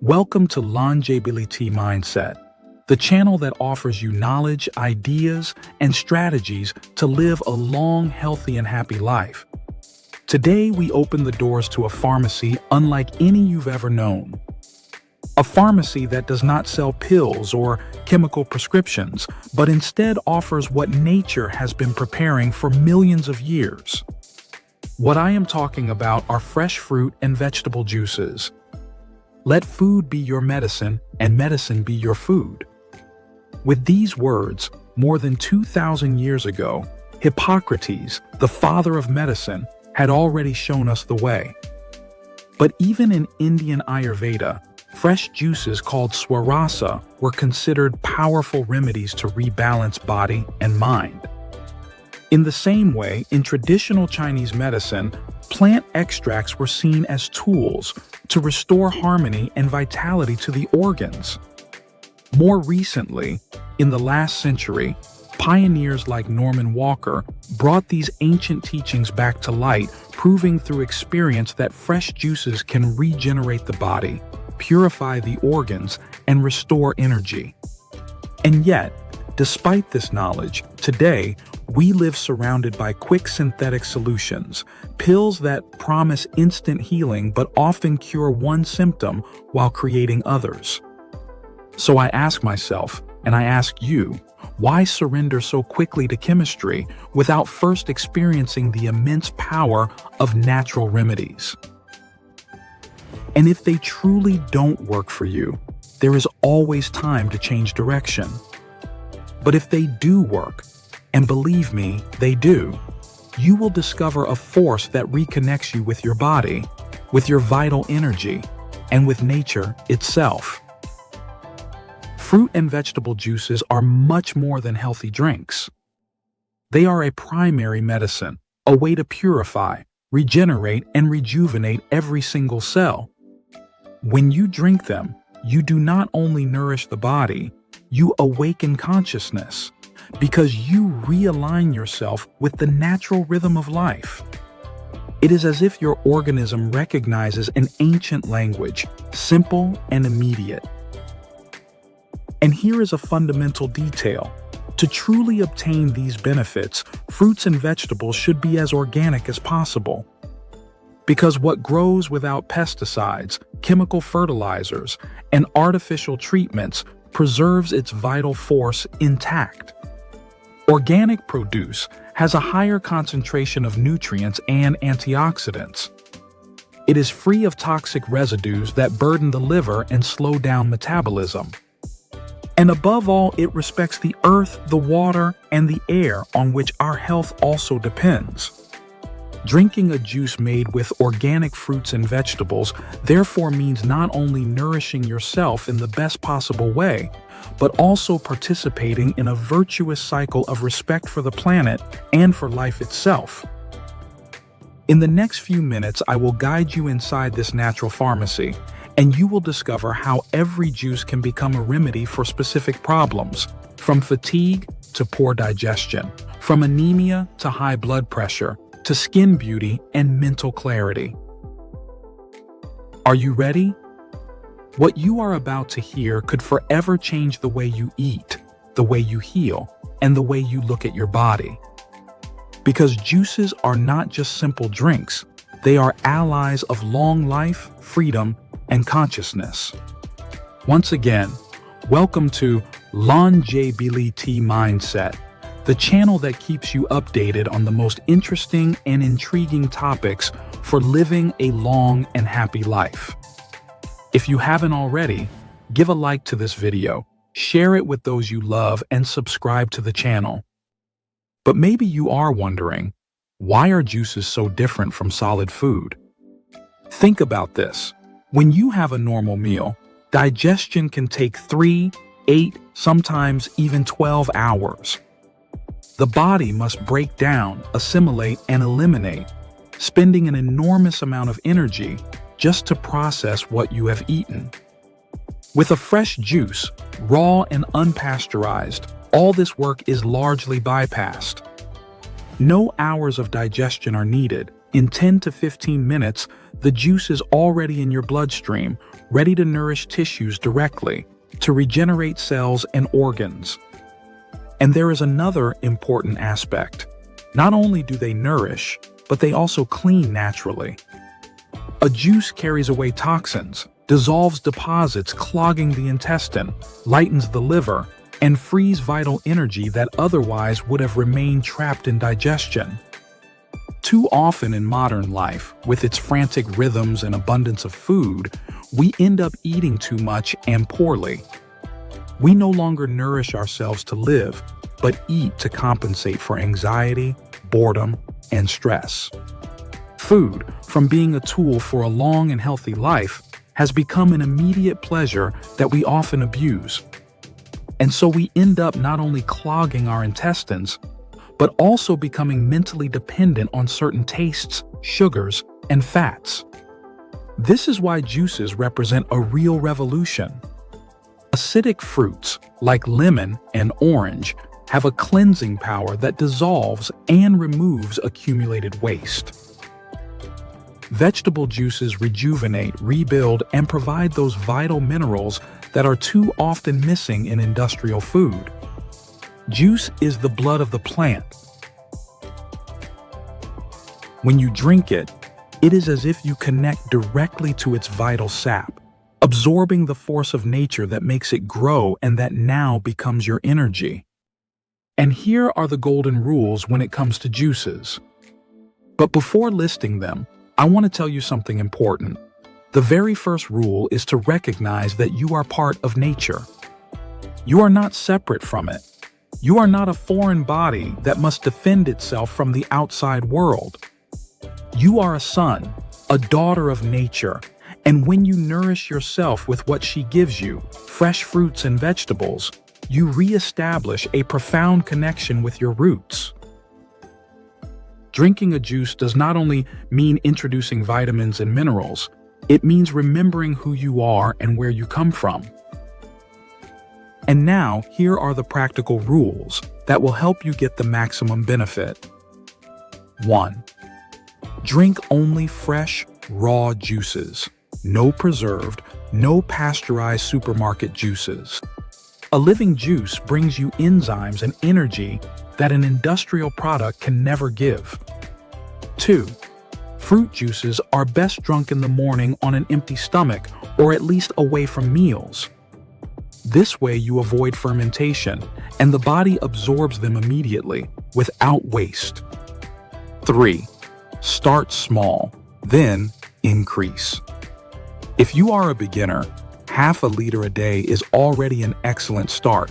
Welcome to Longebility Mindset, the channel that offers you knowledge, ideas, and strategies to live a long, healthy, and happy life. Today, we open the doors to a pharmacy unlike any you've ever known. A pharmacy that does not sell pills or chemical prescriptions, but instead offers what nature has been preparing for millions of years. What I am talking about are fresh fruit and vegetable juices. Let food be your medicine and medicine be your food. With these words, more than 2,000 years ago, Hippocratic, the father of medicine, had already shown us the way. But even in Indian Ayurveda, fresh juices called swarasa were considered powerful remedies to rebalance body and mind. In the same way, in traditional Chinese medicine, plant extracts were seen as tools to restore harmony and vitality to the organs. More recently, in the last century, pioneers like Norman Walker brought these ancient teachings back to light, proving through experience that fresh juices can regenerate the body, purify the organs, and restore energy. And yet, despite this knowledge, today, we live surrounded by quick synthetic solutions, pills that promise instant healing but often cure one symptom while creating others. So I ask myself, and I ask you, why surrender so quickly to chemistry without first experiencing the immense power of natural remedies? And if they truly don't work for you, there is always time to change direction. But if they do work, and believe me, they do, you will discover a force that reconnects you with your body, with your vital energy, and with nature itself. Fruit and vegetable juices are much more than healthy drinks. They are a primary medicine, a way to purify, regenerate, and rejuvenate every single cell. When you drink them, you do not only nourish the body, you awaken consciousness, because you realign yourself with the natural rhythm of life. It is as if your organism recognizes an ancient language, simple and immediate. And here is a fundamental detail. To truly obtain these benefits, fruits and vegetables should be as organic as possible. Because what grows without pesticides, chemical fertilizers, and artificial treatments preserves its vital force intact. Organic produce has a higher concentration of nutrients and antioxidants. It is free of toxic residues that burden the liver and slow down metabolism. And above all, it respects the earth, the water, and the air on which our health also depends. Drinking a juice made with organic fruits and vegetables therefore means not only nourishing yourself in the best possible way, but also participating in a virtuous cycle of respect for the planet and for life itself. In the next few minutes, I will guide you inside this natural pharmacy, and you will discover how every juice can become a remedy for specific problems, from fatigue to poor digestion, from anemia to high blood pressure, to skin beauty and mental clarity. Are you ready? What you are about to hear could forever change the way you eat, the way you heal, and the way you look at your body. Because juices are not just simple drinks, they are allies of long life, freedom, and consciousness. Once again, welcome to Longebility Mindset, the channel that keeps you updated on the most interesting and intriguing topics for living a long and happy life. If you haven't already, give a like to this video, share it with those you love, and subscribe to the channel. But maybe you are wondering, why are juices so different from solid food? Think about this. When you have a normal meal, digestion can take 3, 8, sometimes even 12 hours. The body must break down, assimilate, and eliminate, spending an enormous amount of energy just to process what you have eaten. With a fresh juice, raw and unpasteurized, all this work is largely bypassed. No hours of digestion are needed, In 10 to 15 minutes, the juice is already in your bloodstream, ready to nourish tissues directly, to regenerate cells and organs. And there is another important aspect. Not only do they nourish, but they also clean naturally. A juice carries away toxins, dissolves deposits clogging the intestine, lightens the liver, and frees vital energy that otherwise would have remained trapped in digestion. Too often in modern life, with its frantic rhythms and abundance of food, we end up eating too much and poorly. We no longer nourish ourselves to live, but eat to compensate for anxiety, boredom, and stress. Food, from being a tool for a long and healthy life, has become an immediate pleasure that we often abuse. And so we end up not only clogging our intestines, but also becoming mentally dependent on certain tastes, sugars, and fats. This is why juices represent a real revolution. Acidic fruits, like lemon and orange, have a cleansing power that dissolves and removes accumulated waste. Vegetable juices rejuvenate, rebuild, and provide those vital minerals that are too often missing in industrial food. Juice is the blood of the plant. When you drink it, it is as if you connect directly to its vital sap, absorbing the force of nature that makes it grow and that now becomes your energy. And here are the golden rules when it comes to juices. But before listing them, I want to tell you something important. The very first rule is to recognize that you are part of nature. You are not separate from it. You are not a foreign body that must defend itself from the outside world. You are a son, a daughter of nature, and when you nourish yourself with what she gives you, fresh fruits and vegetables, you re-establish a profound connection with your roots. Drinking a juice does not only mean introducing vitamins and minerals, it means remembering who you are and where you come from. And now, here are the practical rules that will help you get the maximum benefit. 1. Drink only fresh, raw juices. No preserved, no pasteurized supermarket juices. A living juice brings you enzymes and energy that an industrial product can never give. 2. Fruit juices are best drunk in the morning on an empty stomach or at least away from meals. This way you avoid fermentation and the body absorbs them immediately without waste. 3. Start small, then increase. If you are a beginner, half a liter a day is already an excellent start.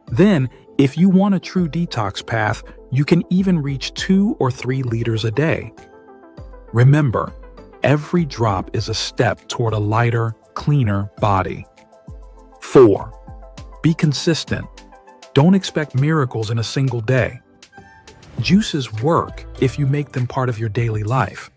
Then, if you want a true detox path, you can even reach 2 or 3 liters a day. Remember, every drop is a step toward a lighter, cleaner body. 4. Be consistent. Don't expect miracles in a single day. Juices work if you make them part of your daily life.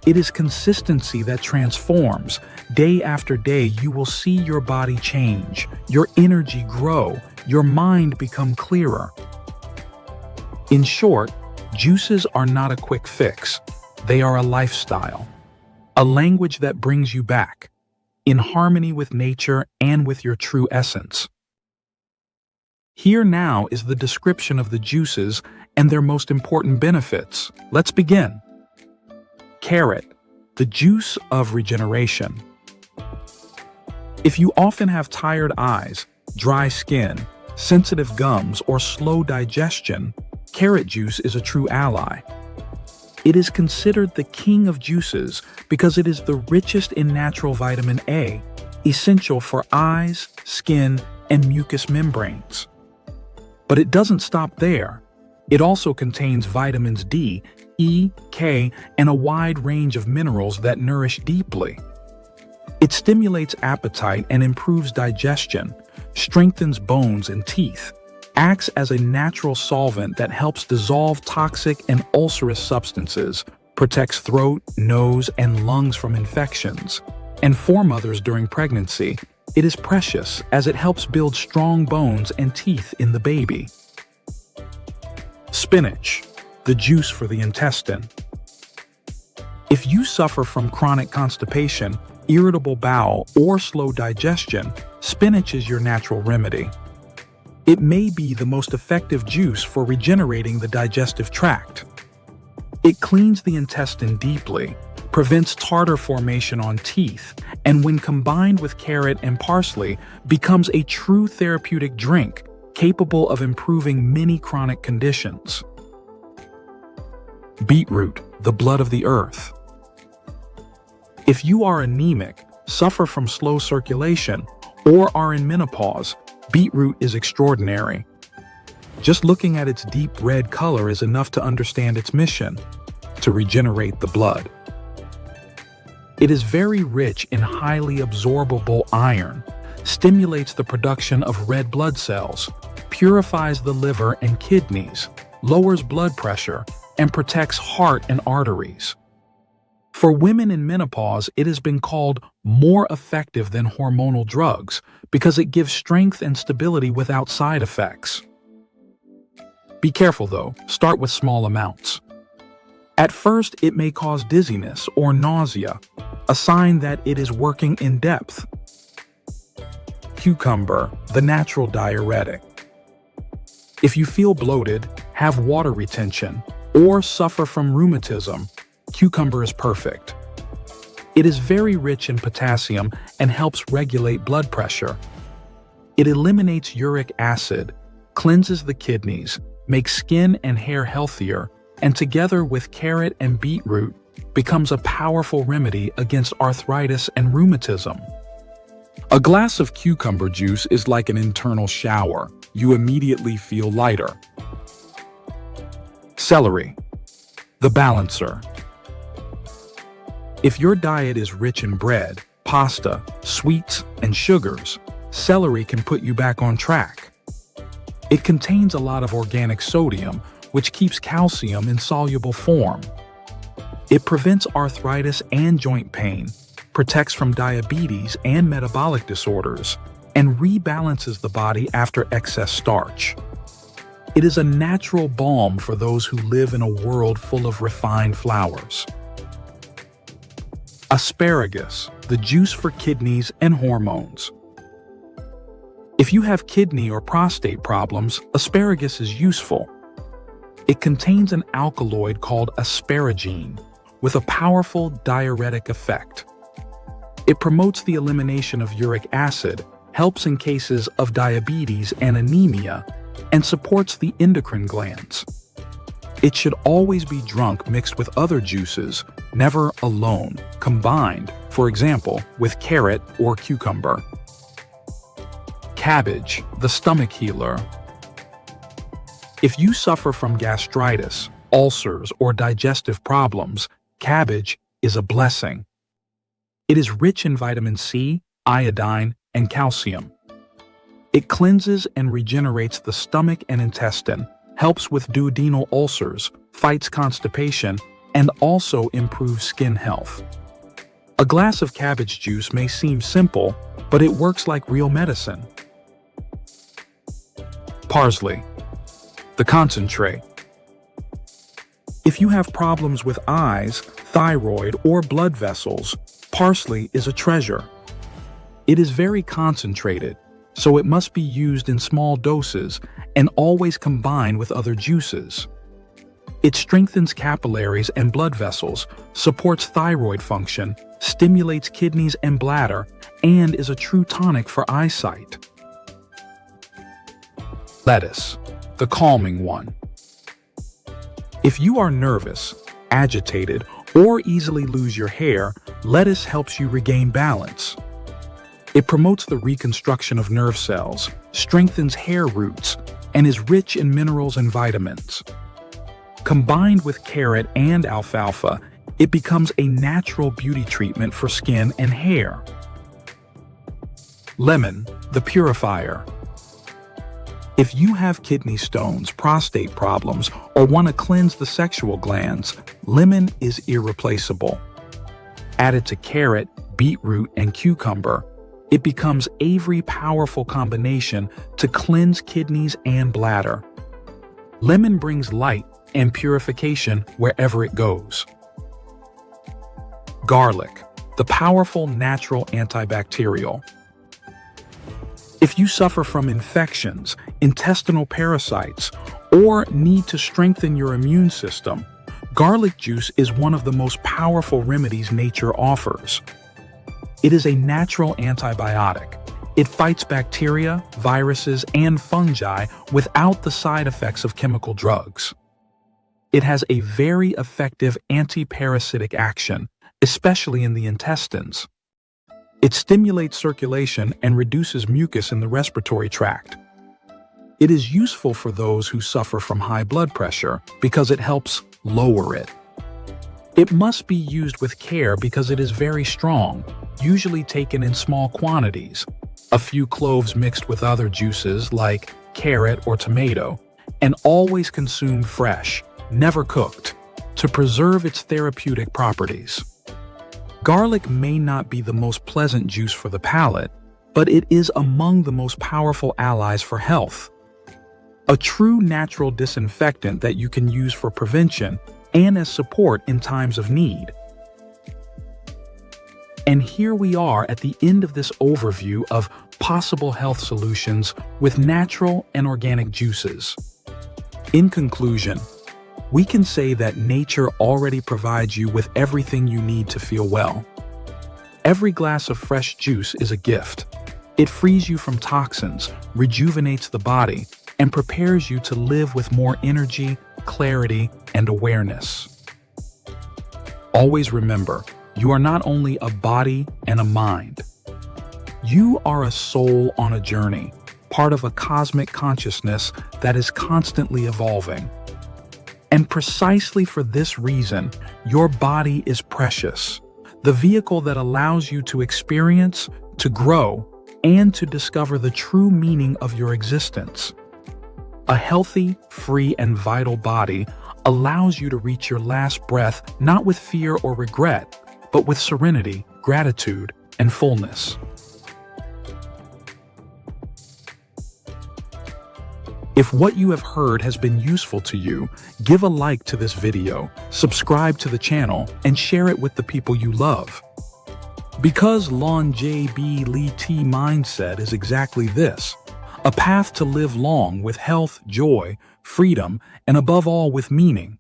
It is consistency that transforms. Day after day, you will see your body change, your energy grow, your mind become clearer. In short, juices are not a quick fix. They are a lifestyle, a language that brings you back, in harmony with nature and with your true essence. Here now is the description of the juices and their most important benefits. Let's begin. Carrot, the juice of regeneration. If you often have tired eyes, dry skin, sensitive gums, or slow digestion, carrot juice is a true ally. It is considered the king of juices because it is the richest in natural vitamin A, essential for eyes, skin, and mucous membranes. But it doesn't stop there. It also contains vitamins D, E, K, and a wide range of minerals that nourish deeply. It stimulates appetite and improves digestion, strengthens bones and teeth, acts as a natural solvent that helps dissolve toxic and ulcerous substances, protects throat, nose, and lungs from infections. And for mothers during pregnancy, it is precious as it helps build strong bones and teeth in the baby. Spinach, the juice for the intestine. If you suffer from chronic constipation, irritable bowel, or slow digestion, spinach is your natural remedy. It may be the most effective juice for regenerating the digestive tract. It cleans the intestine deeply, prevents tartar formation on teeth, and when combined with carrot and parsley, becomes a true therapeutic drink capable of improving many chronic conditions. Beetroot, the blood of the earth. If you are anemic, suffer from slow circulation, or are in menopause, beetroot is extraordinary. Just looking at its deep red color is enough to understand its mission: to regenerate the blood. It is very rich in highly absorbable iron, stimulates the production of red blood cells, purifies the liver and kidneys, lowers blood pressure, and protects heart and arteries. For women in menopause, it has been called more effective than hormonal drugs because it gives strength and stability without side effects. Be careful though, start with small amounts. At first, it may cause dizziness or nausea, a sign that it is working in depth. Cucumber, the natural diuretic. If you feel bloated, have water retention, or suffer from rheumatism, cucumber is perfect. It is very rich in potassium and helps regulate blood pressure. It eliminates uric acid, cleanses the kidneys, makes skin and hair healthier, and together with carrot and beetroot, becomes a powerful remedy against arthritis and rheumatism. A glass of cucumber juice is like an internal shower. You immediately feel lighter. Celery, the balancer. If your diet is rich in bread, pasta, sweets, and sugars, celery can put you back on track. It contains a lot of organic sodium, which keeps calcium in soluble form. It prevents arthritis and joint pain, protects from diabetes and metabolic disorders, and rebalances the body after excess starch. It is a natural balm for those who live in a world full of refined flours. Asparagus, the juice for kidneys and hormones. If you have kidney or prostate problems, asparagus is useful. It contains an alkaloid called asparagine, with a powerful diuretic effect. It promotes the elimination of uric acid, helps in cases of diabetes and anemia, and supports the endocrine glands. It should always be drunk mixed with other juices, never alone, combined, for example, with carrot or cucumber. Cabbage, the stomach healer. If you suffer from gastritis, ulcers, or digestive problems, cabbage is a blessing. It is rich in vitamin C, iodine, and calcium. It cleanses and regenerates the stomach and intestine, helps with duodenal ulcers, fights constipation, and also improves skin health. A glass of cabbage juice may seem simple, but it works like real medicine. Parsley, the concentrate. If you have problems with eyes, thyroid, or blood vessels, parsley is a treasure. It is very concentrated, so it must be used in small doses and always combined with other juices. It strengthens capillaries and blood vessels, supports thyroid function, stimulates kidneys and bladder, and is a true tonic for eyesight. Lettuce, the calming one. If you are nervous, agitated, or easily lose your hair, lettuce helps you regain balance. It promotes the reconstruction of nerve cells, strengthens hair roots, and is rich in minerals and vitamins. Combined with carrot and alfalfa, it becomes a natural beauty treatment for skin and hair. Lemon, the purifier. If you have kidney stones, prostate problems, or want to cleanse the sexual glands, lemon is irreplaceable. Added to carrot, beetroot, and cucumber, it becomes a very powerful combination to cleanse kidneys and bladder. Lemon brings light and purification wherever it goes. Garlic, the powerful natural antibacterial. If you suffer from infections, intestinal parasites, or need to strengthen your immune system, garlic juice is one of the most powerful remedies nature offers. It is a natural antibiotic. It fights bacteria, viruses, and fungi without the side effects of chemical drugs. It has a very effective anti-parasitic action, especially in the intestines. It stimulates circulation and reduces mucus in the respiratory tract. It is useful for those who suffer from high blood pressure because it helps lower it. It must be used with care because it is very strong, usually taken in small quantities. A few cloves mixed with other juices like carrot or tomato, and always consumed fresh, never cooked, to preserve its therapeutic properties. Garlic may not be the most pleasant juice for the palate, but it is among the most powerful allies for health. A true natural disinfectant that you can use for prevention and as support in times of need. And here we are at the end of this overview of possible health solutions with natural and organic juices. In conclusion, we can say that nature already provides you with everything you need to feel well. Every glass of fresh juice is a gift. It frees you from toxins, rejuvenates the body, and prepares you to live with more energy, clarity, and awareness. Always remember, you are not only a body and a mind. You are a soul on a journey, part of a cosmic consciousness that is constantly evolving. And precisely for this reason, your body is precious, the vehicle that allows you to experience, to grow, and to discover the true meaning of your existence. A healthy, free, and vital body allows you to reach your last breath not with fear or regret, but with serenity, gratitude, and fullness. If what you have heard has been useful to you, give a like to this video, subscribe to the channel, and share it with the people you love. Because Longebility mindset is exactly this, a path to live long with health, joy, freedom, and above all with meaning.